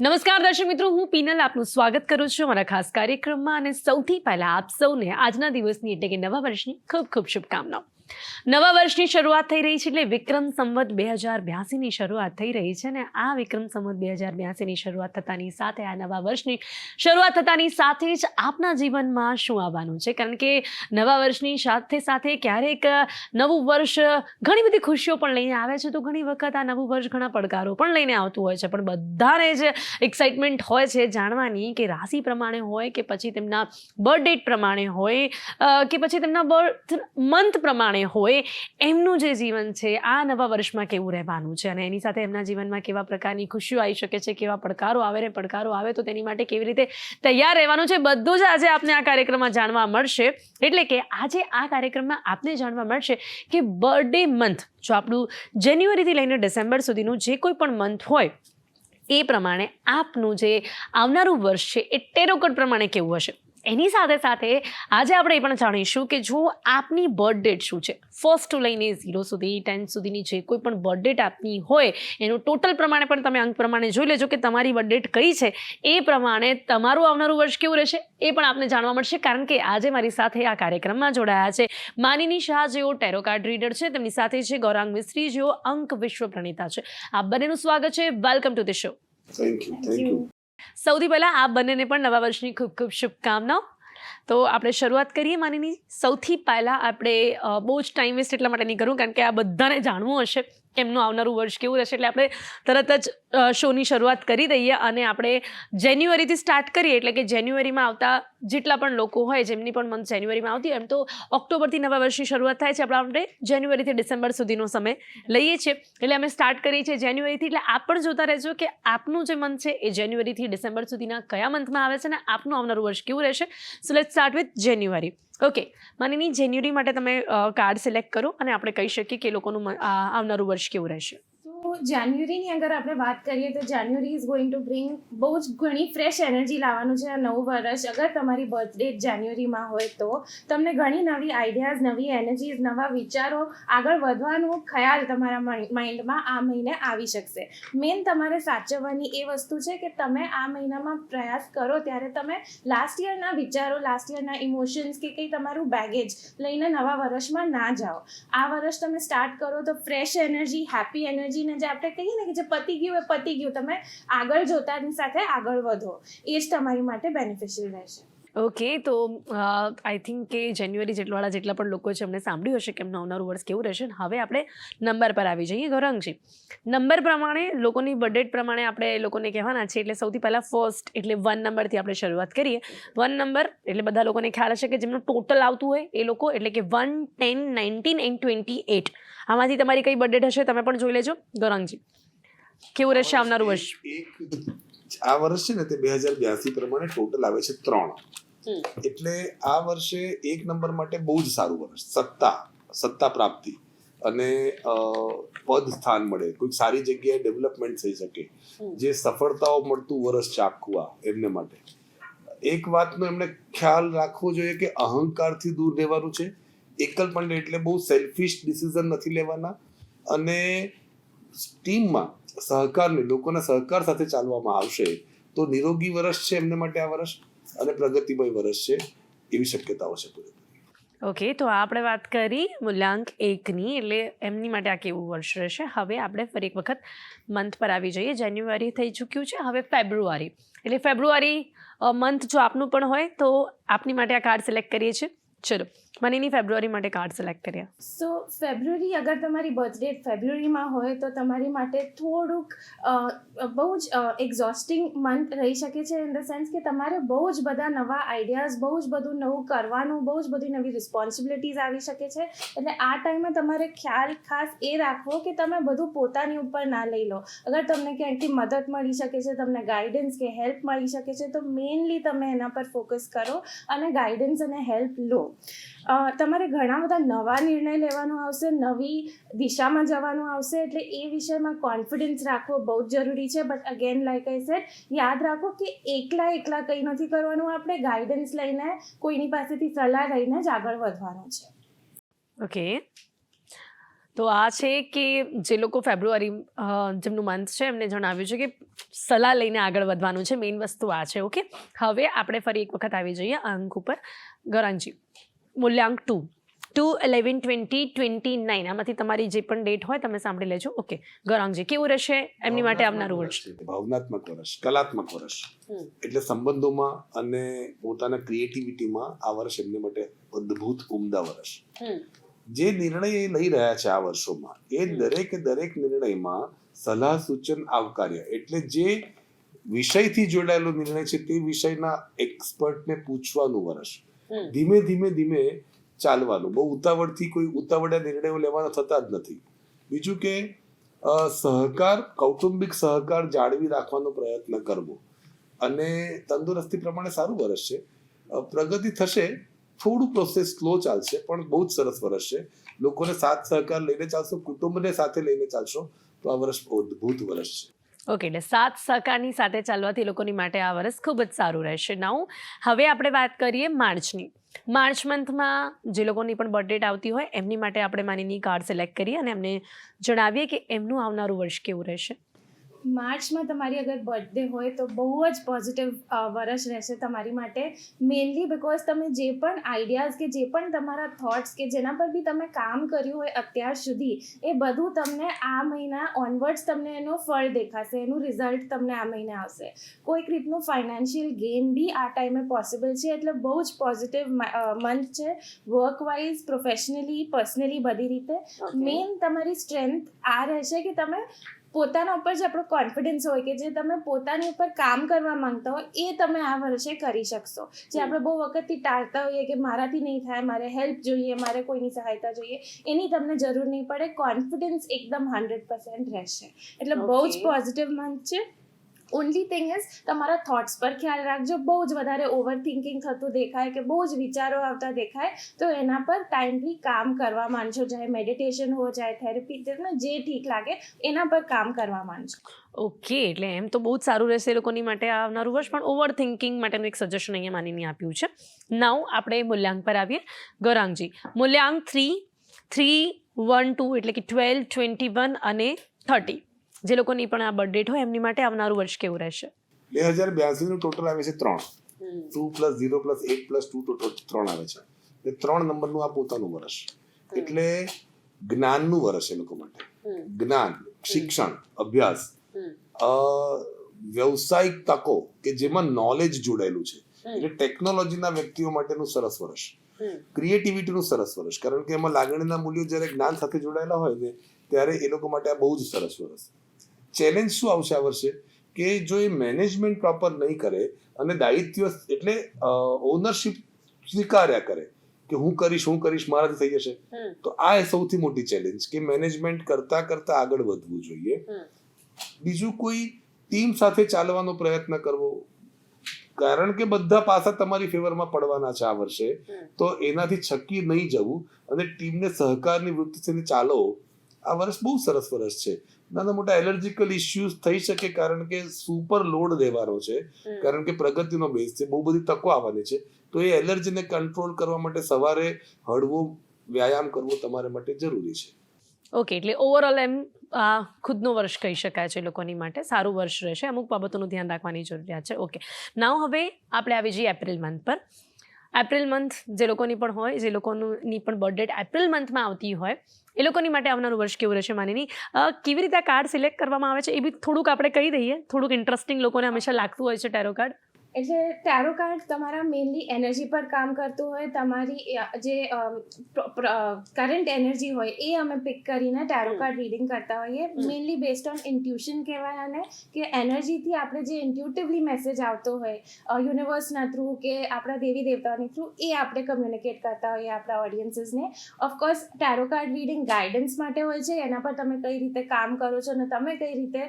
નમસ્કાર દર્શક મિત્રો, હું પીનલ આપનું સ્વાગત કરું છું અમારા ખાસ કાર્યક્રમમાં. અને સૌથી પહેલા આપ સૌને આજના દિવસની એટલે કે નવા વર્ષની ખૂબ ખૂબ શુભકામનાઓ. નવા વર્ષની શરૂઆત થઈ રહી છે એટલે વિક્રમ સંવત 2082ની શરૂઆત થઈ રહી છે. અને આ વિક્રમ સંવત 2082ની શરૂઆત થતાની સાથે આ નવા વર્ષની શરૂઆત થતાની સાથે જ આપના જીવનમાં શું આવવાનું છે, કારણ કે નવા વર્ષની સાથે સાથે ક્યારેક નવું વર્ષ ઘણી બધી ખુશીઓ પણ લઈને આવે છે, તો ઘણી વખત આ નવું વર્ષ ઘણા પડકારો પણ લઈને આવતું હોય છે. પણ બધાને જ એક્સાઇટમેન્ટ હોય છે જાણવાની કે રાશિ પ્રમાણે હોય કે પછી તેમના બર્થ ડેટ પ્રમાણે હોય કે પછી તેમના બર્થ મંથ પ્રમાણે હોય, એમનું જે જીવન છે આ નવા વર્ષમાં કેવું રહેવાનું છે અને એની સાથે એમના જીવનમાં કેવા પ્રકારની ખુશીઓ આવી શકે છે, કેવા પડકારો આવે ને પડકારો આવે તો તેની માટે કેવી રીતે તૈયાર રહેવાનું છે, બધું જ આજે આપને આ કાર્યક્રમમાં જાણવા મળશે. એટલે કે આજે આ કાર્યક્રમમાં આપને જાણવા મળશે કે બર્થડે મંથ, જો આપણું જાન્યુઆરીથી લઈને ડિસેમ્બર સુધીનું જે કોઈ પણ મંથ હોય એ પ્રમાણે આપનું જે આવનારું વર્ષ છે એ ટેરોકોડ પ્રમાણે કેવું હશે. એની સાથે સાથે આજે આપણે એ પણ જાણીશું કે જો આપની બર્થ ડેટ શું છે, ફર્સ્ટ ટુ લઈને 0 સુધી 10 સુધીની જે કોઈ પણ બર્થ ડેટ આપની હોય એનું ટોટલ પ્રમાણે પણ તમે અંક પ્રમાણે જોઈ લેજો કે તમારી બર્થ ડેટ કઈ છે, એ પ્રમાણે તમારું આવનારું વર્ષ કેવું રહેશે એ પણ આપને જાણવા મળશે. કારણ કે આજે મારી સાથે આ કાર્યક્રમમાં જોડાયા છે માનિની શાહ, જેઓ ટેરો કાર્ડ રીડર છે, તેમની સાથે છે ગૌરાંગ મિસ્ત્રી, જેઓ અંક વિશ્વ પ્રણેતા છે. આ બંનેનું સ્વાગત છે. Welcome to the show. Thank you. સૌથી પહેલા આ બંનેને પણ નવા વર્ષની ખૂબ ખૂબ શુભકામનાઓ. તો આપણે શરૂઆત કરીએ માનીની. સૌથી પહેલાં આપણે બહુ જ ટાઈમ વેસ્ટ એટલા માટે નહીં કરું, કારણ કે આ બધાને જાણવું હશે કે એમનું આવનારું વર્ષ કેવું રહેશે, એટલે આપણે તરત જ શોની શરૂઆત કરી દઈએ અને આપણે જાન્યુઆરીથી સ્ટાર્ટ કરીએ. એટલે કે જાન્યુઆરીમાં આવતા જેટલા પણ લોકો હોય, જેમની પણ મંથ જાન્યુઆરીમાં આવતી હોય, એમ તો ઓક્ટોબરથી નવા વર્ષની શરૂઆત થાય છે, આપણે જાન્યુઆરીથી ડિસેમ્બર સુધીનો સમય લઈએ છીએ. એટલે અમે સ્ટાર્ટ કરીએ છીએ જાન્યુઆરીથી. એટલે આપ પણ જોતા રહેજો કે આપનું જે મંથ છે એ જાન્યુઆરીથી ડિસેમ્બર સુધીના કયા મંથમાં આવે છે અને આપનું આવનારું વર્ષ કેવું રહેશે. So let's start with January. Okay, માનીની જાન્યુઆરી માટે તમે કાર્ડ સિલેક્ટ કરો અને આપણે કહી શકીએ કે લોકોનું આવનારું વર્ષ કેવું રહેશે. તો જાન્યુઆરીની અગર આપણે વાત કરીએ તો જાન્યુઆરી ઇઝ ગોઈંગ ટુ બ્રિંગ બહુ જ ઘણી ફ્રેશ એનર્જી લાવવાનું છે આ નવું વર્ષ. અગર તમારી બર્થ ડેટ જાન્યુઆરીમાં હોય તો તમને ઘણી નવી આઈડિયાઝ, નવી એનર્જીઝ, નવા વિચારો, આગળ વધવાનો ખ્યાલ તમારા માઇન્ડમાં આ મહિને આવી શકશે. મેઇન તમારે સાચવવાની એ વસ્તુ છે કે તમે આ મહિનામાં પ્રયાસ કરો ત્યારે તમે લાસ્ટ યરના વિચારો, લાસ્ટ યરના ઇમોશન્સ કે કંઈ તમારું બેગેજ લઈને નવા વર્ષમાં ના જાઓ. આ વર્ષ તમે સ્ટાર્ટ કરો તો ફ્રેશ એનર્જી, હેપી એનર્જી, ને જે આપણે કહીએ ને કે જે પતી ગયું એ પતી ગયું, તમે આગળ જોતાની સાથે આગળ વધો, એ જ તમારી માટે બેનિફિશિયલ રહેશે. ઓકે, તો આઈ થિંક કે જાન્યુઆરી જેટલા પણ લોકો છે એમને સાંભળ્યું હશે કે એમનું આવનારું વર્ષ કેવું રહેશે. હવે આપણે નંબર પર આવી જઈએ. ગૌરાંગજી, નંબર પ્રમાણે લોકોની બર્થ ડેટ પ્રમાણે આપણે એ લોકોને કહેવાના છે. એટલે સૌથી પહેલાં ફર્સ્ટ એટલે 1 નંબરથી આપણે શરૂઆત કરીએ. 1 નંબર એટલે બધા લોકોને ખ્યાલ હશે કે જેમનું ટોટલ આવતું હોય એ લોકો, એટલે કે 1, 10, 19 and 28. આમાંથી તમારી કઈ બર્થ ડેટ હશે તમે પણ જોઈ લેજો. ગૌરાંગજી, કેવું રહેશે આવનારું વર્ષ? આ વર્ષ છે ને તે 2082 પ્રમાણે ટોટલ આવે છે 3. એટલે આ વર્ષે 1 નંબર માટે બહુ જ સારું વર્ષ. સત્તા પ્રાપ્તિ અને પદ સ્થાન મળે, કોઈક સારી જગ્યાએ ડેવલપમેન્ટ થઈ શકે, જે સફળતાઓ મળતું વર્ષ છે આખું આ એમને માટે. એક વાતનો એમને ખ્યાલ રાખવો જોઈએ કે અહંકારથી દૂર રહેવાનું છે. એકલપણ એટલે બહુ સેલ્ફિશ ડિસિઝન નથી લેવાના અને ટીમમાં સહકારને, લોકોના સહકાર સાથે ચાલવામાં આવશે તો નિરોગી વર્ષ છે એમને માટે આ વર્ષ અને પ્રગતિમય વર્ષ છે એવી શક્યતાઓ છે પૂરેપૂરી. ઓકે, તો આપણે વાત કરી મૂલ્યાંક 1ની, એટલે એમની માટે આ કેવું વર્ષ રહેશે. હવે આપણે ફરી એક વખત મંથ પર આવી જઈએ. જાન્યુઆરી થઈ ચૂક્યું છે, હવે ફેબ્રુઆરી. એટલે ફેબ્રુઆરી મંથ જો આપનું પણ હોય તો આપની માટે આ કાર્ડ સિલેક્ટ કરીએ છીએ. ચલો, મનીની ફેબ્રુઆરી માટે કાર્ડ સિલેક્ટ કર્યા. સો ફેબ્રુઆરી, અગર તમારી બર્થ ડેટ ફેબ્રુઆરીમાં હોય તો તમારી માટે થોડુંક બહુ જ એક્ઝોસ્ટિંગ મંથ રહી શકે છે. ઇન ધ સેન્સ કે તમારે બહુ જ બધા નવા આઈડિયાઝ, બહુ જ બધું નવું કરવાનું, બહુ જ બધી નવી રિસ્પોન્સિબિલિટીઝ આવી શકે છે. એટલે આ ટાઈમે તમારે ખ્યાલ ખાસ એ રાખવો કે તમે બધું પોતાની ઉપર ના લઈ લો. અગર તમને ક્યાંકથી મદદ મળી શકે છે, તમને ગાઈડન્સ કે હેલ્પ મળી શકે છે, તો મેઇનલી તમે એના પર ફોકસ કરો અને ગાઈડન્સ અને હેલ્પ લો. તમારે ઘણા બધા નવા નિર્ણય લેવાનો આવશે, નવી દિશામાં જવાનું આવશે. એટલે એ વિષયમાં કોન્ફિડન્સ રાખવો બહુ જ જરૂરી છે. But again like I said, યાદ રાખો કે એકલા કંઈ નથી કરવાનું. આપણે ગાઈડન્સ લઈને, કોઈની પાસેથી સલાહ લઈને જ આગળ વધવાનું છે. ઓકે, તો આ છે કે જે લોકો ફેબ્રુઆરી જેમનું મંથ છે એમને જણાવ્યું છે કે સલાહ લઈને આગળ વધવાનું છે. મેઇન વસ્તુ આ છે. ઓકે, હવે આપણે ફરી એક વખત આવી જઈએ અંક ઉપર. ગૌરાંગજી, મૂલ્યાંક 2/11/2029 આમાંથી તમારી જે પણ ડેટ હોય તમે સાંભળી લેજો. ઓકે ગૌરાંગજી, કેવું રહેશે એમની માટે આવનારું વર્ષ? ભાવનાત્મક વર્ષ, કલાત્મક વર્ષ, એટલે સંબંધોમાં અને પોતાના ક્રિએટિવિટીમાં આ વર્ષ એમને માટે અદ્ભુત ઉમદા વર્ષ. જે નિર્ણય એ લઈ રહ્યા છે આ વર્ષોમાં, એ દરેક નિર્ણયમાં સલાહ સૂચન આવકાર્ય, એટલે જે વિષયથી જોડાયેલો નિર્ણય છે તે વિષયના એક્સપર્ટને પૂછવાનું વર્ષ. ધીમે ચાલવાનું, બહુ ઉતાવળથી કોઈ ઉતાવળિયા નિર્ણયો લેવાના થતા જ નથી. બીજું કે સહકાર, કૌટુંબિક સહકાર જાળવી રાખવાનો પ્રયત્ન કરવો, અને તંદુરસ્તી પ્રમાણે સારું વર્ષ છે. પ્રગતિ થશે, થોડું પ્રોસેસ સ્લો ચાલશે, પણ બહુ જ સરસ વર્ષ છે. લોકોને સાથ સહકાર લઈને ચાલશો, કુટુંબને સાથે લઈને ચાલશો તો આ વર્ષ અદ્ભુત વર્ષ છે. ઓકે, એટલે સાથ સહકારની સાથે ચાલવાથી લોકોની માટે આ વર્ષ ખૂબ જ સારું રહેશે. નાઉ હવે આપણે વાત કરીએ માર્ચની. માર્ચ મંથમાં જે લોકોની પણ બર્થડેટ આવતી હોય એમની માટે આપણે માનીની કાર્ડ સિલેક્ટ કરીએ અને એમને જણાવીએ કે એમનું આવનારું વર્ષ કેવું રહેશે. માર્ચમાં તમારી અગર બર્થડે હોય તો બહુ જ પોઝિટિવ વર્ષ રહેશે તમારી માટે. મેઇનલી બિકોઝ તમે જે પણ આઈડિયાઝ કે જે પણ તમારા થોટ્સ કે જેના પર બી તમે કામ કર્યું હોય અત્યાર સુધી, એ બધું તમને આ મહિના ઓનવર્ડ્સ તમને એનો ફળ દેખાશે, એનું રિઝલ્ટ તમને આ મહિને આવશે. કોઈક રીતનું ફાઇનાન્શિયલ ગેઇન બી આ ટાઈમે પોસિબલ છે. એટલે બહુ જ પોઝિટિવ મંથ છે, વર્ક વાઇઝ, પ્રોફેશનલી, પર્સનલી, બધી રીતે. મેઇન તમારી સ્ટ્રેન્થ આ રહેશે કે તમે પોતાના ઉપર જે આપણો કોન્ફિડન્સ હોય, કે જે તમે પોતાની ઉપર કામ કરવા માંગતા હો, એ તમે આ વર્ષે કરી શકશો. જે આપણે બહુ વખતથી ટાળતા હોઈએ કે મારાથી નહીં થાય, મારે હેલ્પ જોઈએ, મારે કોઈની સહાયતા જોઈએ, એની તમને જરૂર નહીં પડે. કોન્ફિડન્સ એકદમ 100% રહેશે. એટલે બહુ જ પોઝિટિવ મંથ છે. ઓનલી થિંગ ઇઝ તમારા થોટ્સ પર ખ્યાલ રાખજો. બહુ જ વધારે ઓવર થિંકિંગ થતું દેખાય કે બહુ જ વિચારો આવતા દેખાય તો એના પર ટાઈમલી કામ કરવા માંડજો. ચાહે મેડિટેશન હો, ચાહે થેરેપી, તમને જે ઠીક લાગે એના પર કામ કરવા માંડજો. ઓકે, એટલે એમ તો બહુ જ સારું રહેશે એ લોકોની માટે આવનારું વર્ષ, પણ ઓવર થિંકિંગ માટેનું એક સજેશન અહીંયા માનીને આપ્યું છે. નાઉ આપણે મૂલ્યાંક પર આવીએ. ગૌરાંગજી, મૂલ્યાંક 3/3/1/2 એટલે કે 12, 21 અને 30 જે લોકોની પણ આ બર્થડેટ હોય એમની માટે આવનારું વર્ષ કેવું રહેશે? 2082 નું ટોટલ આવે છે 3. 2 + 0 + 8 + 2 ટોટલ 3 આવે છે. એટલે 3 નંબરનું આ પોતાનું વર્ષ, એટલે જ્ઞાનનું વર્ષ એ લોકો માટે. જ્ઞાન, શિક્ષણ, અભ્યાસ, વ્યવસાયિક તકો કે જેમાં નોલેજ જોડાયેલું છે, એટલે ટેકનોલોજીના વ્યક્તિઓ માટેનું સરસ વર્ષ. ક્રિએટિવિટીનું સરસ વર્ષ, કારણ કે એમાં લાગણીના મૂલ્યો જ્યારે જ્ઞાન સાથે જોડાયેલા હોય ને ત્યારે એ લોકો માટે આ બહુ જ સરસ વર્ષ. ચેલેન્જ શું આવશે આ વર્ષે કે જો એ મેનેજમેન્ટ પ્રોપર નહીં કરે અને દાયિત્વ એટલે ઓનરશિપ સ્વીકાર્યા કરે કે હું કરીશ મારાથી થઈ જશે, તો આ સૌથી મોટી ચેલેન્જ કે મેનેજમેન્ટ કરતા આગળ વધવું જોઈએ. બીજું કોઈ ટીમ સાથે ચાલવાનો પ્રયત્ન કરવો, કારણ કે બધા પાસા તમારી ફેવરમાં પડવાના છે આ વર્ષે, તો એનાથી છકી નહીં જવું અને ટીમને સહકારની વૃત્તિથી ચાલો. આ વર્ષ બહુ સરસ વર્ષ છે. નાના મોટા એલર્જીકલ ઇસ્યુઝ થઈ શકે કારણ કે સુપર લોડ લેવાનો છે, કારણ કે પ્રગતિનો બેઝ છે, બહુ બધી તકો આવવાની છે. તો એ એલર્જીને કંટ્રોલ કરવા માટે સવારે હળવો વ્યાયામ કરવો તમારા માટે જરૂરી છે. ઓકે, એટલે ઓવરઓલ એમ ખુદનો વર્ષ કહી શકાય છે લોકોની માટે સારું વર્ષ રહેશે. અમુક બાબતોનું ધ્યાન રાખવાની જરૂરિયાત છે. ઓકે, નાઉ હવે આપણે આવી જઈએ એપ્રિલ મંથ પર. એપ્રિલ મંથ જે લોકોની પણ હોય, જે લોકોની પણ બર્થડેટ એપ્રિલ મંથમાં આવતી હોય એ લોકોની માટે આવનારું વર્ષ કેવું રહેશે માનીની? કેવી રીતે આ કાર્ડ સિલેક્ટ કરવામાં આવે છે એ બી થોડુંક આપણે કહી દઈએ. થોડુંક ઇન્ટરેસ્ટિંગ લોકોને હંમેશા લાગતું હોય છે ટેરો કાર્ડ. એટલે ટેરો કાર્ડ તમારા મેઇનલી એનર્જી પર કામ કરતું હોય. તમારી જે કરંટ એનર્જી હોય એ અમે પિક કરીને ટેરો કાર્ડ રીડિંગ કરતા હોઈએ. મેઇનલી બેસ્ડ ઓન ઇન્ટ્યુશન કહેવાય આને, કે એનર્જીથી આપણે જે ઇન્ટ્યુટિવલી મેસેજ આવતો હોય યુનિવર્સના થ્રુ કે આપણા દેવી દેવતાઓની થ્રુ, એ આપણે કમ્યુનિકેટ કરતા હોઈએ આપણા ઓડિયન્સીસને. Of course tarot card reading guidance માટે હોય છે, એના પર તમે કઈ રીતે કામ કરો છો અને તમે કઈ રીતે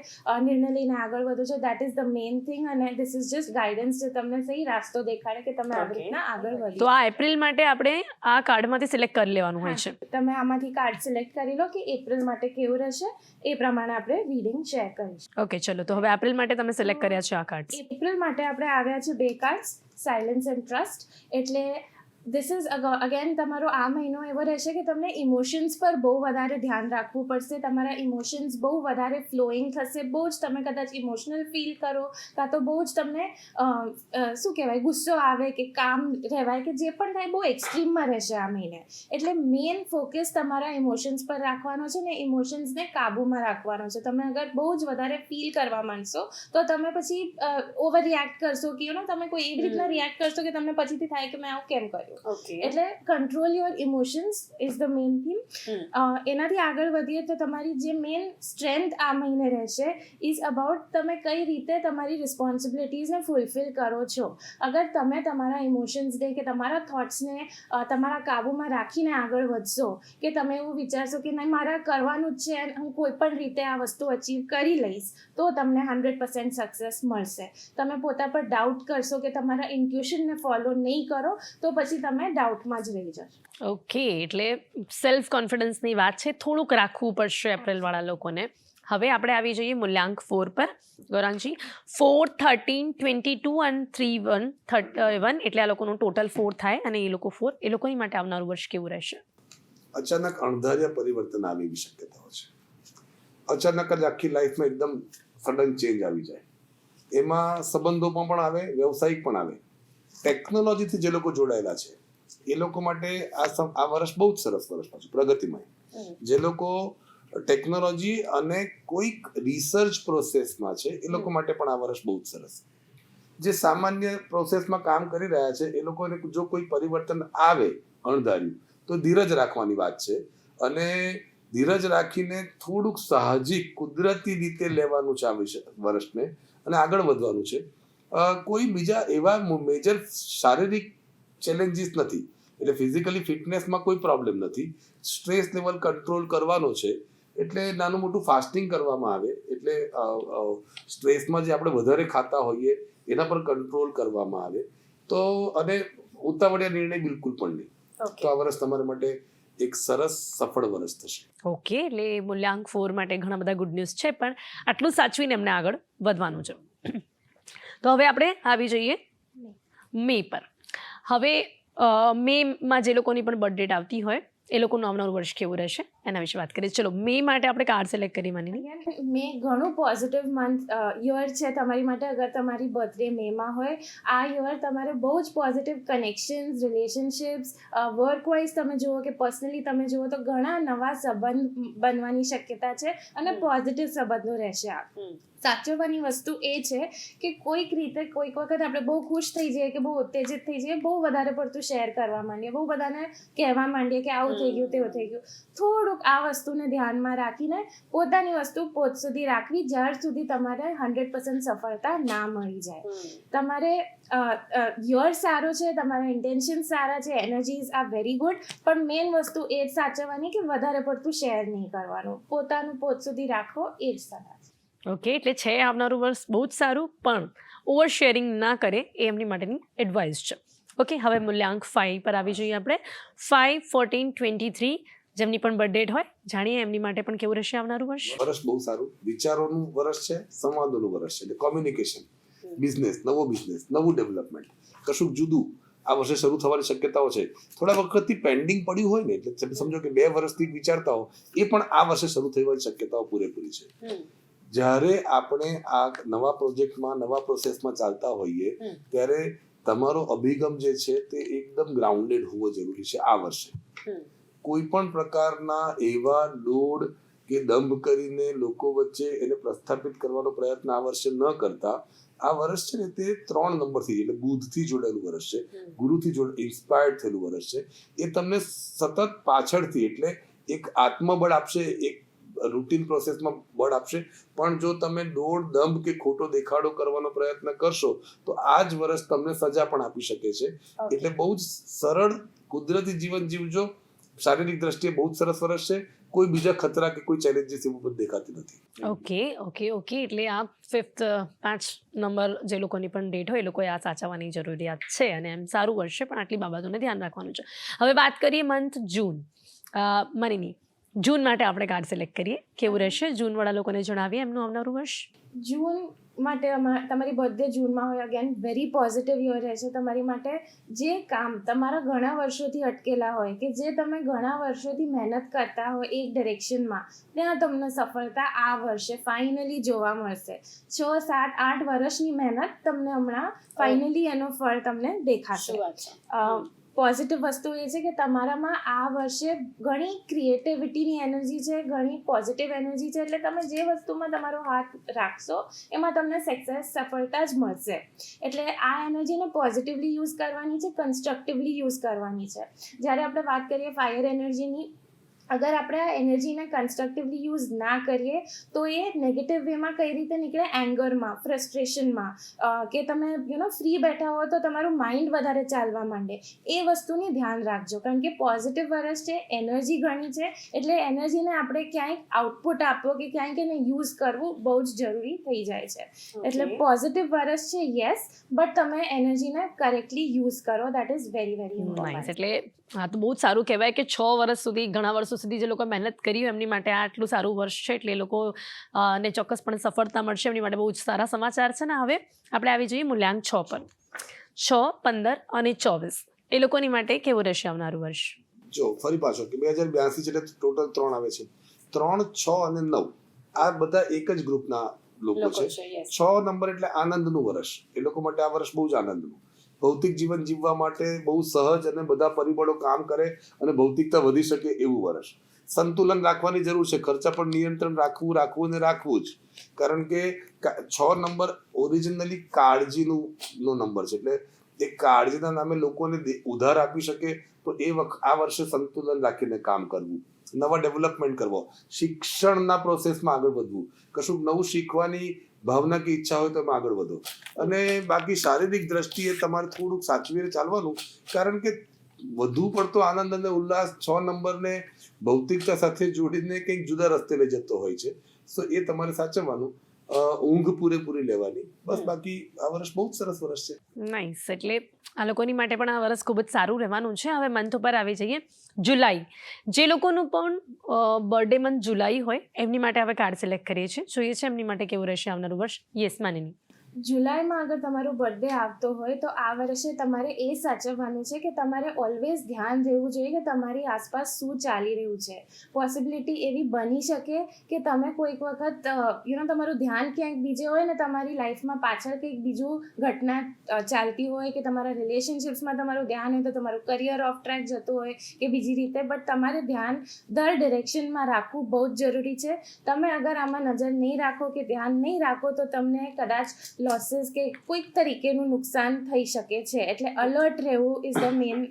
નિર્ણય લઈને આગળ વધો છો, that is the main thing. અને ધીસ ઇઝ જસ્ટ ગાઈડન્સ જે તમને સહી રાસ્તો દેખાડે કે તમે આવી રીતના આગળ વધો. તો આ એપ્રિલ માટે આપણે આ કાર્ડમાંથી સિલેક્ટ કરી લેવાનું હોય છે. તમે આમાંથી કાર્ડ સિલેક્ટ કરી લો કે એપ્રિલ માટે કેવું રહેશે, એ પ્રમાણે આપણે રીડિંગ શેર કરીશું. ઓકે, ચલો તો હવે એપ્રિલ માટે તમે સિલેક્ટ કર્યા છે આ કાર્ડ. એપ્રિલ માટે આપણે આવ્યા છે 2 કાર્ડ્સ, સાયલન્સ એન્ડ ટ્રસ્ટ. એટલે ધીસ ઇઝ અગેન તમારો આ મહિનો એવો રહેશે કે તમને ઇમોશન્સ પર બહુ વધારે ધ્યાન રાખવું પડશે. તમારા ઇમોશન્સ બહુ વધારે ફ્લોઈંગ થશે. બહુ જ તમે કદાચ ઇમોશનલ ફીલ કરો, કાં તો બહુ જ તમને શું કહેવાય ગુસ્સો આવે કે કામ રહેવાય કે જે પણ થાય બહુ એક્સ્ટ્રીમમાં રહેશે આ મહિને. એટલે મેઇન ફોકસ તમારા ઇમોશન્સ પર રાખવાનો છે ને ઇમોશન્સને કાબૂમાં રાખવાનો છે. તમે અગર બહુ જ વધારે ફીલ કરવા માંડશો તો તમે પછી ઓવર રિએક્ટ કરશો કે તમે કોઈ એવી રીતના રિએક્ટ કરશો કે તમને પછીથી થાય કે મેં આવું કેમ કર્યું. એટલે control your emotions is the main theme. એનાથી આગળ વધીએ તો તમારી જે મેઇન સ્ટ્રેન્થ આ મહિને રહેશે ઇઝ અબાઉટ તમે કઈ રીતે તમારી રિસ્પોન્સિબિલિટીઝને ફૂલફિલ કરો છો. અગર તમે તમારા ઇમોશન્સને કે તમારા થોટ્સને તમારા કાબૂમાં રાખીને આગળ વધશો કે તમે એવું વિચારશો કે નહીં મારે કરવાનું જ છે અને હું કોઈ પણ રીતે આ વસ્તુ અચીવ કરી લઈશ તો તમને 100% સક્સેસ મળશે. તમે પોતા પર ડાઉટ કરશો કે તમારા ઇન્ટ્યુશનને ફોલો નહીં કરો તો પછી તમે ડાઉટમાં જ રહી જશો. ઓકે, એટલે સેલ્ફ કોન્ફિડન્સની વાત છે, થોડુંક રાખવું પડશે એપ્રિલવાળા લોકોને. હવે આપણે આવી જઈએ મૂલ્યાંક 4 પર. ગૌરાંગજી, 4, 13, 22 અને 3, 1, 31 એટલે આ લોકોનું ટોટલ 4 થાય અને એ લોકો 4, એ લોકોની માટે આવનારું વર્ષ કેવું રહેશે? અચાનક અણધાર્યા પરિવર્તન આવે એવી શક્યતાઓ છે. અચાનક જ આખી લાઈફમાં એકદમ સડન ચેન્જ આવી જાય. એમાં સંબંધોમાં પણ આવે, વ્યવસાયિક પણ આવે. ટેકનોલોજીથી જે લોકો જોડાયેલા છે એ લોકો માટે આ વર્ષ બહુ જ સરસ વર્ષ પાછું પ્રગતિમય. જે લોકો ટેકનોલોજી અને કોઈક રિસર્ચ પ્રોસેસમાં છે એ લોકો માટે પણ આ વર્ષ બહુ જ સરસ. જે સામાન્ય પ્રોસેસમાં કામ કરી રહ્યા છે એ લોકોને જો કોઈ પરિવર્તન આવે અણધાર્યું તો ધીરજ રાખવાની વાત છે. અને ધીરજ રાખીને થોડુંક સાહજિક કુદરતી રીતે લેવાનું છે આ વર્ષને અને આગળ વધવાનું છે. કોઈ બીજા એવા મેજર શારીરિક ચેલેન્જીસ નથી, એટલે ફિઝિકલી ફિટનેસમાં કોઈ પ્રોબ્લેમ નથી. સ્ટ્રેસ લેવલ કંટ્રોલ કરવાનો છે, એટલે નાનું મોટું ફાસ્ટિંગ કરવામાં આવે, એટલે સ્ટ્રેસમાં જે આપણે વધારે ખાતા હોઈએ એના પર કંટ્રોલ કરવામાં આવે. તો અને ઉતાવળિયા નિર્ણય બિલકુલ પણ નહીં. તો આ વર્ષ તમારા માટે એક સરસ સફળ વર્ષ થશે. ઓકે, એટલે મૂલ્યાંક 4 માટે ઘણા બધા ગુડ ન્યૂઝ છે, પણ આટલું સાચવીને એમને આગળ વધવાનું છે. તો હવે આપણે આવી જઈએ મે પર. હવે મેમાં જે લોકોની પણ બર્થ ડેટ આવતી હોય એ લોકોનું આવનારું વર્ષ કેવું રહેશે એના વિશે વાત કરીએ. ચલો, મે માટે આપણે કાર્ડ સિલેક્ટ કરી માની. મે ઘણું પોઝિટિવ મંથ યર છે તમારી માટે. અગર તમારી બર્થડે મેમાં હોય આ યર તમારે બહુ જ positive connections, relationships, work wise તમે જુઓ કે પર્સનલી તમે જુઓ તો ઘણા નવા સંબંધ બનવાની શક્યતા છે અને પોઝિટિવ સંબંધો રહેશે. આ સાચવવાની વસ્તુ એ છે કે કોઈક રીતે કોઈક વખત આપણે બહુ ખુશ થઈ જઈએ કે બહુ ઉત્તેજિત થઈ જઈએ, બહુ વધારે પડતું શેર કરવા માંડીએ, બહુ બધાને કહેવા માંડીએ કે આવું થઈ ગયું તેવું થઈ ગયું. થોડુંક આ વસ્તુને ધ્યાનમાં રાખીને પોતાની વસ્તુ પોત સુધી રાખવી જ્યાર સુધી તમારે 100% સફળતા ના મળી જાય. તમારે યર સારો છે, તમારા ઇન્ટેન્શન સારા છે, એનર્જીઝ આર વેરી ગુડ, પણ મેઇન વસ્તુ એ જ સાચવવાની કે વધારે પડતું શેર નહીં કરવાનું, પોતાનું પોત સુધી રાખો, એ જ સલાહ. ઓકે, એટલે છે આવનારું વર્ષ બહુ જ સારું, પણ ઓવર શેરિંગ ના કરે એ એમની માટેની એડવાઇસ છે. ઓકે, હવે મૂલ્યાંક 5 પર આવી જઈએ આપણે. 5, 14, 23 જેમની પણ બર્થ ડેટ હોય જાણીએ એમની માટે પણ કેવું રહેશે આવનારું વર્ષ. વર્ષ બહુ સારું, વિચારોનું વર્ષ છે, સંવાદોનું વર્ષ છે, એટલે કોમ્યુનિકેશન, બિઝનેસ, નવું ડેવલપમેન્ટ, કશુંક જુદું આ વર્ષે શરૂ થવાની શક્યતાઓ છે. થોડા વખતથી પેન્ડિંગ પડ્યું હોય ને, એટલે સમજો કે 2 વર્ષથી વિચારતા હો, એ પણ આ વર્ષે શરૂ થવાની શક્યતાઓ પૂરેપૂરી છે. જ્યારે આપણે આ નવા પ્રોજેક્ટમાં, નવા પ્રોસેસમાં ચાલતા હોઈએ ત્યારે તમારો અભિગમ જે છે તે એકદમ ગ્રાઉન્ડેડ હોવો જરૂરી છે આ વર્ષે. કોઈ પણ પ્રકારના એવા દોડ કે દંભ કરીને લોકો વચ્ચે એને પ્રસ્થાપિત કરવાનો પ્રયત્ન આ વર્ષે ન કરતા. આ વર્ષ છે ને તે 3 નંબરથી, એટલે બુધથી જોડાયેલું વર્ષ છે, ગુરુથી ઇન્સ્પાયર્ડ થયેલું વર્ષ છે. એ તમને સતત પાછળથી એટલે એક આત્મબળ આપશે, એક રૂટીન પ્રોસેસમાં બળ આપશે. પણ જો તમે દોડ દંભ કે ખોટો દેખાડો કરવાનો પ્રયત્ન કરશો તો આ જ વર્ષ તમને સજા પણ આપી શકે છે. એટલે બહુ જ સરળ કુદરતી જીવન જીવજો. શારીરિક દ્રષ્ટિએ બહુ જ સરસ વર્ષ છે. કોઈ બીજા ખતરા કે કોઈ ચેલેન્જીસ એવું બધું દેખાતી નથી. ઓકે, એટલે આ 5 નંબર જે લોકોની પણ ડેટ હોય એ લોકોએ આ સાચવવાની જરૂરિયાત છે અને એમ સારું વર્ષ છે, પણ આટલી બાબતોને ધ્યાન રાખવાનું છે. હવે વાત કરીએ મંથ જૂન. મનીની જૂન માટે આપણે કાર્ડ સિલેક્ટ કરીએ. કેવું રહેશે જૂનવાળા લોકોને જણાવીએ એમનું આવનારું વર્ષ. જૂન માટે તમારી બર્થડે જૂનમાં હોય, અગેન વેરી પોઝિટિવ યર રહેશે તમારી માટે. જે કામ તમારા ઘણા વર્ષોથી અટકેલા હોય, કે જે તમે ઘણા વર્ષોથી મહેનત કરતા હોય એક ડિરેક્શનમાં, ત્યાં તમને સફળતા આ વર્ષે ફાઇનલી જોવા મળશે. 6, 7, 8 વર્ષની મહેનત તમને હમણાં ફાઇનલી એનો ફળ તમને દેખાશે. પોઝિટિવ વસ્તુ એ છે કે તમારામાં આ વર્ષે ઘણી ક્રિએટિવિટીની એનર્જી છે, ઘણી પોઝિટિવ એનર્જી છે. એટલે તમે જે વસ્તુમાં તમારો હાથ રાખશો એમાં તમને સફળતા જ મળશે. એટલે આ એનર્જીને પોઝિટિવલી યુઝ કરવાની છે, કન્સ્ટ્રક્ટિવલી યુઝ કરવાની છે. જ્યારે આપણે વાત કરીએ ફાયર એનર્જીની, અગર આપણે આ એનર્જીને કન્સ્ટ્રક્ટિવલી યુઝ ના કરીએ તો એ નેગેટિવ વેમાં કઈ રીતે નીકળે, એંગરમાં, ફ્રસ્ટ્રેશનમાં, કે તમે ફ્રી બેઠા હો તો તમારું માઇન્ડ વધારે ચાલવા માંડે. એ વસ્તુની ધ્યાન રાખજો, કારણ કે પોઝિટિવ વર્ષ છે, એનર્જી ઘણી છે. એટલે એનર્જીને આપણે ક્યાંક આઉટપુટ આપવો કે ક્યાંક એને યુઝ કરવું બહુ જ જરૂરી થઈ જાય છે. એટલે પોઝિટિવ વર્ષ છે, યસ, બટ તમે એનર્જીને કરેક્ટલી યુઝ કરો. That is very very important. એટલે હા, તો બહુ જ સારું કહેવાય કે 6 વર્ષ સુધી, ઘણા વર્ષો સુધી જે લોકો મહેનત કરી હોય એમની માટે આ આટલું સારું વર્ષ છે. એટલે એ લોકો ને ચોક્કસપણે સફળતા મળશે, એમની માટે બહુ જ સારા સમાચાર છે. ને હવે આપણે આવી જઈએ મૂલ્યાંક 6 પર. 6, 15 અને 24 એ લોકોની માટે કેવું રહેશે આવનારું વર્ષ? જો ફરી પાછો કે 2082 છે એટલે ટોટલ 3 આવે છે. 3, 6 અને 9 આ બધા એક જ ગ્રુપના લોકો છે. 6 નંબર એટલે આનંદનું વર્ષ. એ લોકો માટે આ વર્ષ બહુ જ આનંદનું, ભૌતિક જીવન જીવવા માટે બહુ સહજ અને બધા પરિબળો કામ કરે અને ભૌતિકતા વધી શકે એવું વર્ષ. સંતુલન રાખવાની જરૂર છે, ખર્ચા પર નિયંત્રણ રાખવું જ. કારણ કે 6 નંબર ઓરિજિનલી કાળજીનો નંબર છે. એટલે એ કાળજીના નામે લોકોને ઉધાર આપી શકે તો આ વર્ષે સંતુલન રાખીને કામ કરવું, નવા ડેવલપમેન્ટ કરવો, શિક્ષણના પ્રોસેસમાં આગળ વધવું, કશું નવું શીખવાની ભાવના કે ઈચ્છા હોય તો એમાં આગળ વધો. અને બાકી શારીરિક દ્રષ્ટિએ તમારે થોડુંક સાચવીને ચાલવાનું, કારણ કે વધુ પડતો આનંદ અને ઉલ્લાસ 6 નંબરને ભૌતિકતા સાથે જોડીને કંઈક જુદા રસ્તે લઈ જતો હોય છે. તો એ તમારે સાચવવાનું, ઊંઘ પૂરેપૂરી લેવાની. બસ બાકી આ વર્ષ બહુ જ સરસ વર્ષ છે. નાઈસ. એટલે આ લોકોની માટે પણ આ વર્ષ ખૂબ જ સારું રહેવાનું છે. હવે મંથ ઉપર આવી જઈએ. જુલાઈ, જે લોકોનું પણ બર્થડે મંથ જુલાઈ હોય એમની માટે હવે કાર્ડ સિલેક્ટ કરીએ છીએ. જોઈએ છે એમની માટે કેવું રહેશે આવનારું વર્ષ. યસ માનીની. જુલાઈમાં અગર તમારો બર્થડે આવતો હોય તો આ વર્ષે તમારે એ સાચવવાનું છે કે તમારે ઓલવેઝ ધ્યાન રહેવું જોઈએ કે તમારી આસપાસ શું ચાલી રહ્યું છે. પોસિબિલિટી એવી બની શકે કે તમે કોઈક વખત તમારું ધ્યાન ક્યાંક બીજે હોય ને તમારી લાઈફમાં પાછળ કંઈક બીજું ઘટના ચાલતી હોય, કે તમારા રિલેશનશિપ્સમાં તમારું ધ્યાન હોય તો તમારું કરિયર ઓફ ટ્રેક જતું હોય કે બીજી રીતે. બટ તમારે ધ્યાન દર ડિરેક્શનમાં રાખવું બહુ જ જરૂરી છે. તમે અગર આમાં નજર નહીં રાખો કે ધ્યાન નહીં રાખો તો તમને કદાચ લોસીસ કે કોઈક તરીકેનું નુકસાન થઈ શકે છે. એટલે અલર્ટ રહેવું ઇઝ ધ મેઇન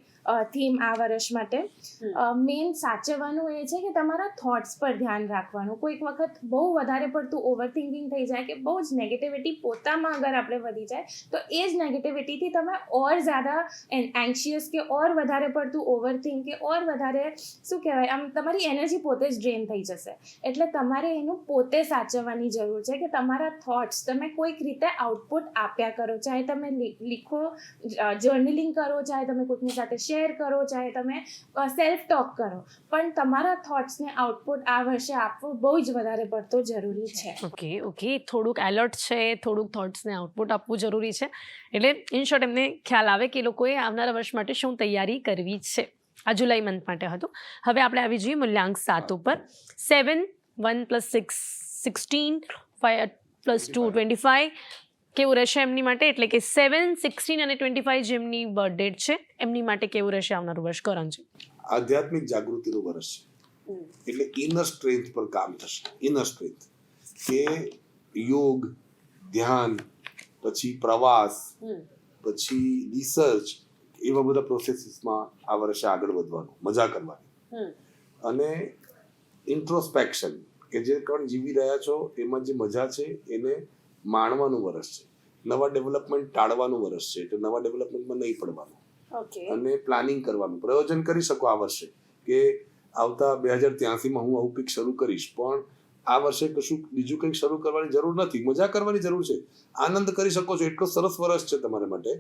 થીમ આ વર્ષ માટે. મેઇન સાચવવાનું એ છે કે તમારા થોટ્સ પર ધ્યાન રાખવાનું. કોઈક વખત બહુ વધારે પડતું ઓવર થિંકિંગ થઈ જાય કે બહુ જ નેગેટિવિટી પોતામાં અગર આપણે વધી જાય તો એ જ નેગેટિવિટીથી તમે ઓર જ્યાદા એન્શિયસ કે ઓર વધારે પડતું ઓવર થિંક કે ઓર વધારે શું કહેવાય, આમ તમારી એનર્જી પોતે જ ડ્રેન થઈ જશે. એટલે તમારે એનું પોતે સાચવવાની જરૂર છે કે તમારા થોટ્સ તમે કોઈક રીતે આઉટપુટ આપ્યા કરો. ચાહે તમે લીખો, જર્નલિંગ કરો, ચાહે તમે કોઈકની સાથે શેર કરો, ચાહે તમે સેલ્ફ ટોક કરો, પણ તમારા થોટ્સને આઉટપુટ આ વર્ષે આપવો બહુ જ વધારે પડતો જરૂરી છે. ઓકે. થોડુંક એલર્ટ છે, થોડુંક થોટ્સને આઉટપુટ આપવું જરૂરી છે. એટલે ઇન શોર્ટ એમને ખ્યાલ આવે કે લોકોએ આવનારા વર્ષ માટે શું તૈયારી કરવી છે. આ જુલાઈ મંથ માટે હતું. હવે આપણે આવી જઈએ મૂલ્યાંક 7 ઉપર. 7, 1 + 6, 16, 5 + 2, 25 કેવું રહેશે એમની માટે? એટલે કે 7, 16 અને 25 જેમની બર્થ ડેટ છે એમની માટે કેવું રહેશે આવનારું વર્ષ? કરણજી. આધ્યાત્મિક જાગૃતિનું વર્ષ છે. એટલે ઇનર સ્ટ્રેન્થ પર કામ થશે. ઇનર સ્ટ્રેન્થ કે યોગ, ધ્યાન, પછી પ્રવાસ, પછી રિસર્ચ, એવા બધા પ્રોસેસીસમાં આ વર્ષે આગળ વધવાનું, મજા કરવાની. અને ઇન્ટ્રોસ્પેક્શન કે જે પણ જીવી રહ્યા છો એમાં જે મજા છે એને માણવાનું વર્ષ છે. નવા ડેવલપમેન્ટ ટાળવાનું વર્ષ છે. એટલે નવા ડેવલપમેન્ટમાં નહીં પડવાનું અને પ્લાનિંગ કરવાનું. પ્રયોજન કરી શકો આ વર્ષે કે આવતા 2083માં હું આવું કંઈક શરૂ કરીશ, પણ આ વર્ષે કશું બીજું કંઈક શરૂ કરવાની જરૂર નથી. મજા કરવાની જરૂર છે, આનંદ કરી શકો છો. એટલો સરસ વર્ષ છે તમારા માટે.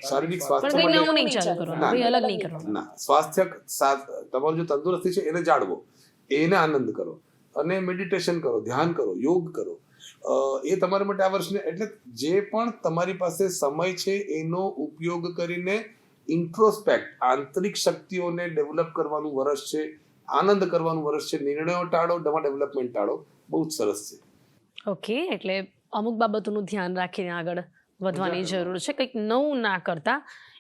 શારીરિક સ્વાસ્થ્ય માટે ના, સ્વાસ્થ્ય તમારું જો તંદુરસ્તી છે એને જાળવો, એને આનંદ કરો અને મેડિટેશન કરો, ધ્યાન કરો, યોગ કરો. એ તમારા માટે આ વર્ષને એટલે જે પણ તમારી પાસે સમય છે એનો ઉપયોગ કરીને ઇન્ટ્રોસ્પેક્ટ આંતરિક શક્તિઓને ડેવલપ કરવાનું વર્ષ છે, આનંદ કરવાનું વર્ષ છે. નિર્ણયો ટાળો, નવા ડેવલપમેન્ટ ટાળો. બહુ જ સરસ છે. ઓકે, એટલે અમુક બાબતોનું ધ્યાન રાખીને આગળ વધવાની જરૂર છે, કંઈક નવું ના કરતા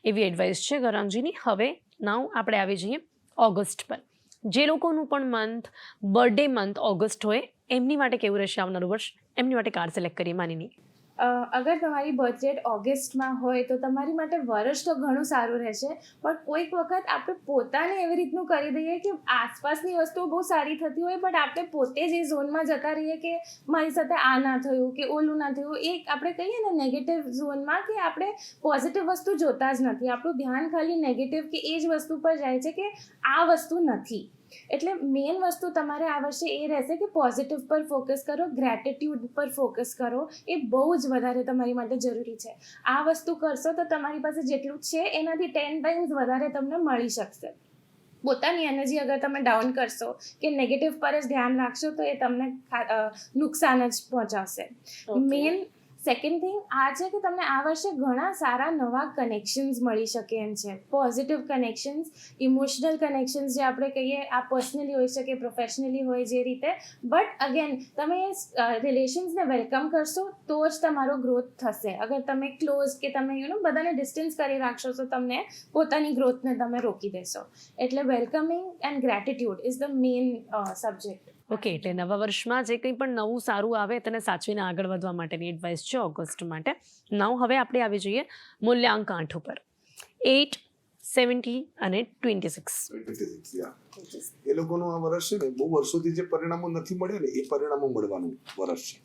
એવી એડવાઇસ છે ગૌરાંગજીની. હવે નાવ આપણે આવી જઈએ ઓગસ્ટ પર. જે લોકોનું પણ મંથ બર્થડે મંથ ઓગસ્ટ હોય એમની માટે કેવું રહેશે આવનારું વર્ષ, એમની માટે કાર્ડ સિલેક્ટ કરીએ. માનીની અગર તમારી બર્થ ડેટ ઓગસ્ટમાં હોય તો તમારી માટે વર્ષ તો ઘણું સારું રહેશે, પણ કોઈક વખત આપણે પોતાને એવી રીતનું કરી દઈએ કે આસપાસની વસ્તુઓ બહુ સારી થતી હોય, બટ આપણે પોતે જ એ ઝોનમાં જતા રહીએ કે મારી સાથે આ ના થયું કે ઓલું ના થયું. એ આપણે કહીએ ને નેગેટિવ ઝોનમાં, કે આપણે પોઝિટિવ વસ્તુ જોતા જ નથી. આપણું ધ્યાન ખાલી નેગેટિવ કે એ જ વસ્તુ પર જાય છે કે આ વસ્તુ નથી. એટલે મેઇન વસ્તુ તમારે આ વર્ષે એ રહેશે કે પોઝિટિવ પર ફોકસ કરો, ગ્રેટિટ્યૂડ પર ફોકસ કરો. એ બહુ જ વધારે તમારી માટે જરૂરી છે. આ વસ્તુ કરશો તો તમારી પાસે જેટલું છે એનાથી 10 ટાઈમ્સ વધારે તમને મળી શકશે. પોતાની એનર્જી અગર તમે ડાઉન કરશો કે નેગેટિવ પર જ ધ્યાન રાખશો તો એ તમને નુકસાન જ પહોંચાડશે. મેઇન સેકન્ડ થિંગ આ છે કે તમને આ વર્ષે ઘણા સારા નવા કનેક્શન્સ મળી શકે એમ છે. પોઝિટિવ કનેક્શન્સ, ઇમોશનલ કનેક્શન્સ જે આપણે કહીએ, આ પર્સનલી હોઈ શકે, પ્રોફેશનલી હોય જે રીતે. બટ અગેન તમે રિલેશન્સને વેલકમ કરશો તો જ તમારો ગ્રોથ થશે. અગર તમે ક્લોઝ કે તમે બધાને ડિસ્ટન્સ કરી રાખશો તો તમને પોતાની ગ્રોથને તમે રોકી દેશો. એટલે welcoming and gratitude is the main subject. Okay, એટલે નવા વર્ષમાં જે કંઈ પણ નવું સારું આવે તેને સાચવીને આગળ વધવા માટેની એડવાઇસ છે ઓગસ્ટ માટે. નાવ હવે આપણે આવી જઈએ મૂલ્યાંક 8 ઉપર. 8, 70 અને 26. એ લોકોનું આ વર્ષ છે ને, બહુ વર્ષોથી જે પરિણામો નથી મળ્યા ને એ પરિણામો મળવાનું વર્ષ છે.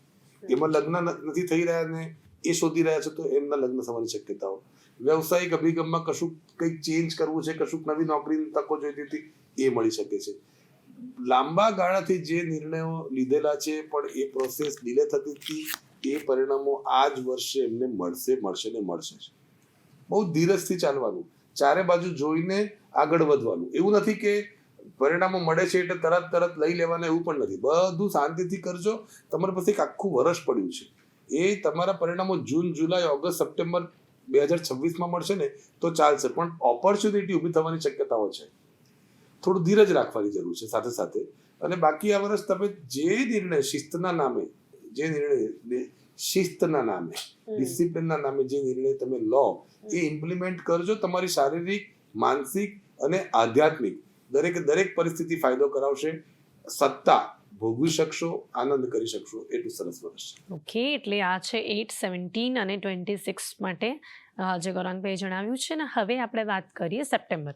એમાં લગ્ન નથી થઈ રહ્યા ને એ શોધી રહ્યા છે તો એમના લગ્ન થવાની શક્યતાઓ. વ્યવસાયિક અભિગમમાં કશુંક કંઈક ચેન્જ કરવું છે, કશુંક નવી નોકરીની તકો જોઈતી હતી એ મળી શકે છે. લાંબા ગાળાથી જે નિર્ણયો લીધેલા છે પણ એ પ્રોસેસ ડિલે થતી હતી એ પરિણામો આ જ વર્ષે એમને મળશે ને મળશે. બહુ ધીરજથી ચાલવાનું, ચારે બાજુ જોઈને આગળ વધવાનું. એવું નથી કે પરિણામો મળે છે એટલે તરત લઈ લેવાના, એવું પણ નથી. બધું શાંતિથી કરજો. તમારી પાસે એક આખું વર્ષ પડ્યું છે. એ તમારા પરિણામો જૂન, જુલાઈ, ઓગસ્ટ, સપ્ટેમ્બર 2026માં મળશે ને તો ચાલશે, પણ ઓપોર્ચ્યુનિટી ઊભી થવાની શક્યતાઓ છે. થોડું ધીરજ રાખવાની જરૂર છે સાથે સાથે. અને બાકી આ વર્ષ તમે જે નિર્ણય શિસ્તના નામે ડિસિપ્લિનના નામે જે નિર્ણય તમે લો એ ઇમ્પ્લિમેન્ટ કરજો. તમારી શારીરિક, માનસિક અને આધ્યાત્મિક દરેક પરિસ્થિતિ ફાયદો કરાવશે. સત્તા ભોગવી શકશો, આનંદ કરી શકશો. એટલું સરસ વર્ષ છે. ઓકે, એટલે આ છે 8, 17 અને 26 માટે જે ગૌરાંગભાઈએ જણાવ્યું છે ને. હવે આપણે વાત કરીએ સપ્ટેમ્બર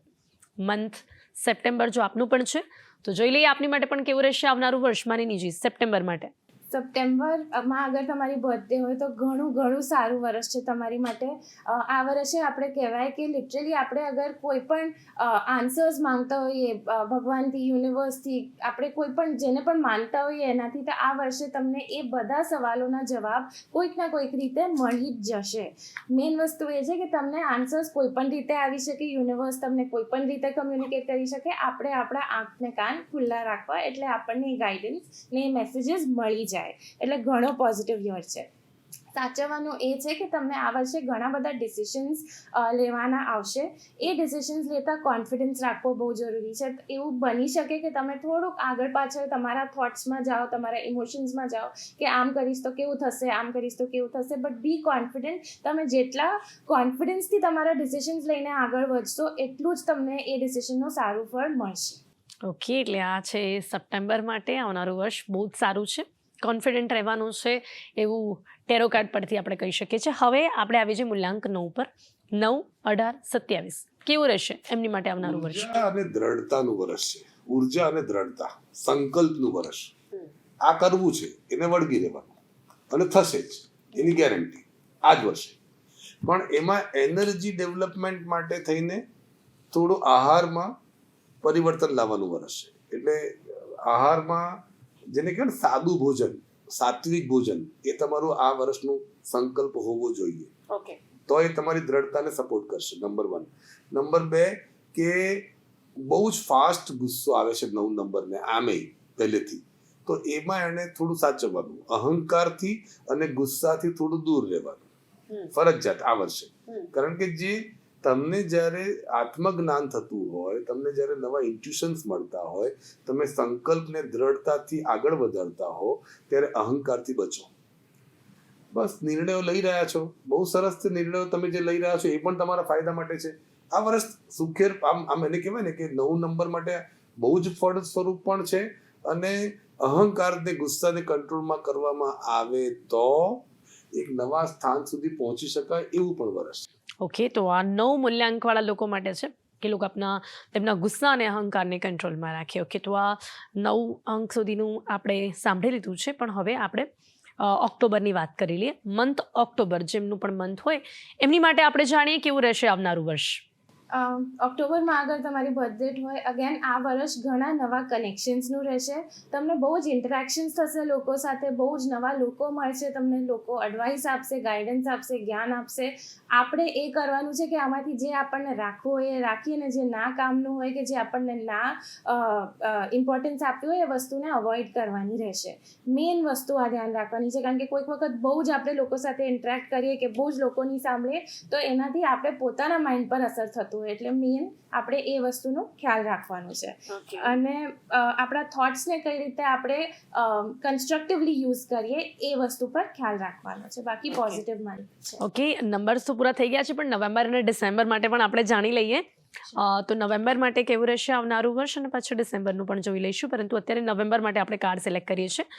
મંથ. સપ્ટેમ્બર જો આપનું પણ છે તો જોઈ લઈએ આપની માટે પણ કેવું રહેશે આવનારું વર્ષ. માનીની સપ્ટેમ્બર માટે. સપ્ટેમ્બરમાં અગર તમારી બર્થડે હોય તો ઘણું સારું વર્ષ છે તમારી માટે. આ વર્ષે આપણે કહેવાય કે લિટરલી આપણે અગર કોઈ પણ આન્સર્સ માંગતા હોઈએ ભગવાનથી, યુનિવર્સથી, આપણે કોઈ પણ જેને પણ માનતા હોઈએ એનાથી, તો આ વર્ષે તમને એ બધા સવાલોના જવાબ કોઈક ના કોઈક રીતે મળી જ જશે. મેઇન વસ્તુ એ છે કે તમને આન્સર્સ કોઈ પણ રીતે આવી શકે, યુનિવર્સ તમને કોઈ પણ રીતે કમ્યુનિકેટ કરી શકે. આપણે આપણા આંખને કાન ખુલ્લા રાખવા એટલે આપણને એ ગાઈડન્સ ને એ મેસેજીસ મળી જાય. એટલે ઘણો પોઝિટિવ યર છે. સાચવવાનું એ છે કે તમને આ વર્ષે ઘણા બધા ડિસિશન્સ લેવાના આવશે. એ ડિસિશન્સ લેતા કોન્ફિડન્સ રાખવો બહુ જરૂરી છે. એવું બની શકે કે તમે થોડુંક આગળ પાછળ તમારા થોટ્સમાં જાઓ, તમારા ઇમોશન્સમાં જાઓ કે આમ કરીશ તો કેવું થશે, આમ કરીશ તો કેવું થશે. But be confident. તમે જેટલા કોન્ફિડન્સથી તમારા ડિસિશન્સ લઈને આગળ વધશો એટલું જ તમને એ ડિસિશનનું સારું ફળ મળશે. ઓકે, એટલે આ છે સપ્ટેમ્બર માટે આવનારું વર્ષ બહુ જ સારું છે. કોન્ફિડન્ટ રહેવાનું છે એવું ટેરો કાર્ડ પરથી આપણે કહી શકીએ છીએ. હવે આપણે આવી જઈએ મૂલ્યાંક 9 પર. 9, 18, 27 કેવું રહેશે એમની માટે આવનારું વર્ષ? ઉર્જા અને દ્રઢતાનું વર્ષ છે. ઉર્જા અને દ્રઢતા, સંકલ્પનું વર્ષ. આ કરવું છે એને વળગી રહેવાનું અને થશે જ, એની ગેરંટી આ જ વર્ષે. પણ એમાં એનર્જી ડેવલપમેન્ટ માટે થઈને થોડું આહારમાં પરિવર્તન લાવવાનું વર્ષ છે. એટલે આહારમાં જેને કહેવાય ને સાદું ભોજન, સાત્વિક ભોજન, એ તમારું આ વર્ષનું સંકલ્પ હોવો જોઈએ. ઓકે, તો એ તમારી દ્રઢતાને સપોર્ટ કરશે. નંબર 1. નંબર 2 કે બહુ જ ફાસ્ટ ગુસ્સો આવે છે 9 નંબરને. આમેય પહેલેથી, તો એમાં એને થોડું સાચવવાનું, અહંકારથી અને ગુસ્સાથી થોડું દૂર રહેવાનું ફરજિયાત આ વર્ષે. કારણ કે જે તમને જ્યારે આત્મજ્ઞાન થતું હોય, તમને જ્યારે નવા ઇન્ટ્યુશન્સ મળતા હોય, તમે સંકલ્પને દ્રઢતાથી આગળ વધારતા હો, ત્યારે અહંકારથી બચો. બસ નિર્ણયો લઈ રહ્યા છો, બહુ સરસ છે નિર્ણયો તમે જે લઈ રહ્યા છો એ પણ તમારા ફાયદા માટે છે. આ વર્ષ સુખેર આમ એને કહેવાય ને કે 9 નંબર માટે બહુ જ ફળ સ્વરૂપ પણ છે, અને અહંકારને ગુસ્સાને કંટ્રોલમાં કરવામાં આવે તો એક નવા સ્થાન સુધી પહોંચી શકાય એવું પણ વર્ષ. ઓકે, તો આ 9 મૂલ્યાંકવાળા લોકો માટે છે કે લોકો તેમના ગુસ્સા અને અહંકારને કંટ્રોલમાં રાખે. ઓકે, તો આ 9 અંક સુધીનું આપણે સાંભળી લીધું છે, પણ હવે આપણે ઓક્ટોબરની વાત કરી લઈએ. મંથ ઓક્ટોબર, જેમનું પણ મંથ હોય એમની માટે આપણે જાણીએ કેવું રહેશે આવનારું વર્ષ. ઓક્ટોબરમાં આગળ તમારી બર્થ ડેટ હોય, અગેન આ વર્ષ ઘણા નવા કનેક્શન્સનું રહેશે. તમને બહુ જ ઇન્ટરેક્શન્સ થશે લોકો સાથે, બહુ જ નવા લોકો મળશે, તમને લોકો એડવાઇસ આપશે, ગાઈડન્સ આપશે, જ્ઞાન આપશે. આપણે એ કરવાનું છે કે આમાંથી જે આપણને રાખવું હોય એ રાખીએ, ને જે ના કામનું હોય કે જે આપણને ના ઇમ્પોર્ટન્સ આપ્યું હોય એ વસ્તુને અવોઇડ કરવાની રહેશે. મેઇન વસ્તુ આ ધ્યાન રાખવાની છે, કારણ કે કોઈક વખત બહુ જ આપણે લોકો સાથે ઇન્ટરેક્ટ કરીએ કે બહુ જ લોકોની સાંભળીએ તો એનાથી આપણે પોતાના માઇન્ડ પર અસર થતું, એટલે મેઇન આપણે એ વસ્તુનો ખ્યાલ રાખવાનો છે. અને આપણા થોટ્સને કઈ રીતે આપણે કન્સ્ટ્રક્ટિવલી યુઝ કરીએ એ વસ્તુ પર ખ્યાલ રાખવાનો છે. બાકી પોઝિટિવ માઇન્ડ છે. ઓકે, નંબર્સ તો પૂરા થઈ ગયા છે, પણ નવેમ્બર અને ડિસેમ્બર માટે પણ આપણે જાણી લઈએ. તો નવેમ્બર માટે કેવું રહેશે આવનારું વર્ષ, અને પછી ડિસેમ્બરનું પણ જોઈ લઈશું, પરંતુ અત્યારે નવેમ્બર માટે આપણે કાર્ડ સિલેક્ટ કરીએ છીએ.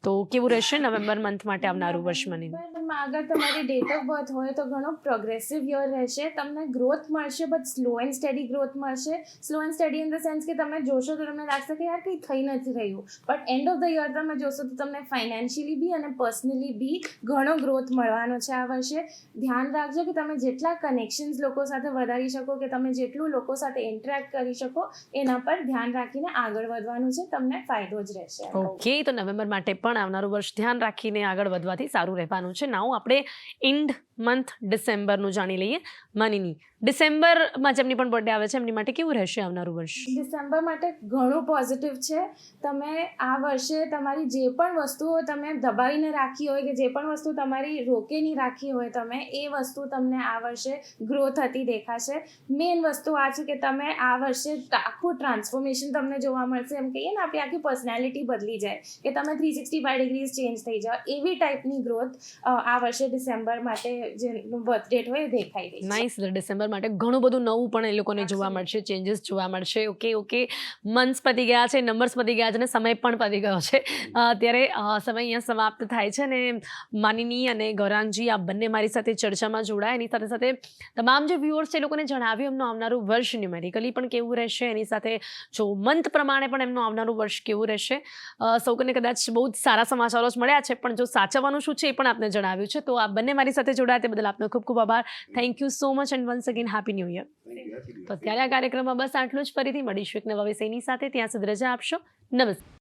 તો કેવું રહેશે નવેમ્બર મંથ માટે આવનારું વર્ષ? મને આગળ તમારી ડેટ ઓફ બર્થ હોય તો ઘણો પ્રોગ્રેસિવ યર રહેશે. તમને ગ્રોથ મળશે, but slow and steady growth મળશે. Slow and steady in the sense કે તમે જોશો તો તમને લાગશે કે યાર કંઈ થઈ નથી રહ્યું, but end of the year તમે જોશો તો તમને ફાઇનાન્શિયલી બી અને પર્સનલી બી ઘણો ગ્રોથ મળવાનો છે આ વર્ષે. ધ્યાન રાખજો કે તમે જેટલા કનેક્શન્સ લોકો સાથે વધારી શકો, કે તમે જેટલું લોકો સાથે ઇન્ટરેક્ટ કરી શકો, એના પર ધ્યાન રાખીને આગળ વધવાનું છે. તમને ફાયદો જ રહેશે. ઓકે, તો નવેમ્બર માટે પણ આવનારું વર્ષ ધ્યાન રાખીને આગળ વધવાથી સારું રહેવાનું છે. નાઉ આપણે એન્ડ મંથ ડિસેમ્બરનું જાણી લઈએ. માનીની ડિસેમ્બરમાં જેમની પણ બર્થડે આવે છે એમની માટે કેવું રહેશે આવનારું વર્ષ? ડિસેમ્બર માટે ઘણું પોઝિટિવ છે. તમે આ વર્ષે તમારી જે પણ વસ્તુઓ તમે દબાવીને રાખી હોય, કે જે પણ વસ્તુ તમારી રોકેની રાખી હોય, તમે એ વસ્તુ તમને આ વર્ષે ગ્રો થતી દેખાશે. મેઇન વસ્તુ આ છે કે તમે આ વર્ષે આખું ટ્રાન્સફોર્મેશન તમને જોવા મળશે. એમ કહીએ ને આપણી આખી પર્સનાલિટી બદલી જાય, કે તમે 365 ડિગ્રીઝ ચેન્જ થઈ જાઓ, એવી ટાઈપની ગ્રોથ આ વર્ષે ડિસેમ્બર માટે જેનું બર્થ ડેટ હોય એ દેખાઈ રહી છે. નાઇસ. ડિસેમ્બર માટે ઘણું બધું નવું પણ એ લોકોને જોવા મળશે, ચેન્જીસ જોવા મળશે. ઓકે, મંથ્સ પતી ગયા છે, નંબર્સ પતી ગયા છે, અને સમય પણ પતી ગયો છે. ત્યારે સમય અહીંયા સમાપ્ત થાય છે, અને માનીની અને ગૌરાંગજી આ બંને મારી સાથે ચર્ચામાં જોડાયા. એની સાથે સાથે તમામ જે વ્યુઅર્સ છે એ લોકોને જણાવ્યું એમનું આવનારું વર્ષ ન્યુમેરિકલી પણ કેવું રહેશે, એની સાથે જો મંથ પ્રમાણે પણ એમનું આવનારું વર્ષ કેવું રહેશે. સૌને કદાચ બહુ જ સારા સમાચારો જ મળ્યા છે, પણ જો સાચવવાનું શું છે એ પણ આપને જણાવ્યું છે. તો આ બંને મારી સાથે જોડાયા તે બદલ આપનો ખૂબ ખૂબ આભાર. Thank you so much, and once again happy new year. તો અત્યારે આ કાર્યક્રમમાં બસ આટલું જ. ફરીથી મળીશું એક નવા વિષયની સાથે. ત્યાં સુધી રજા આપશો. નમસ્તે.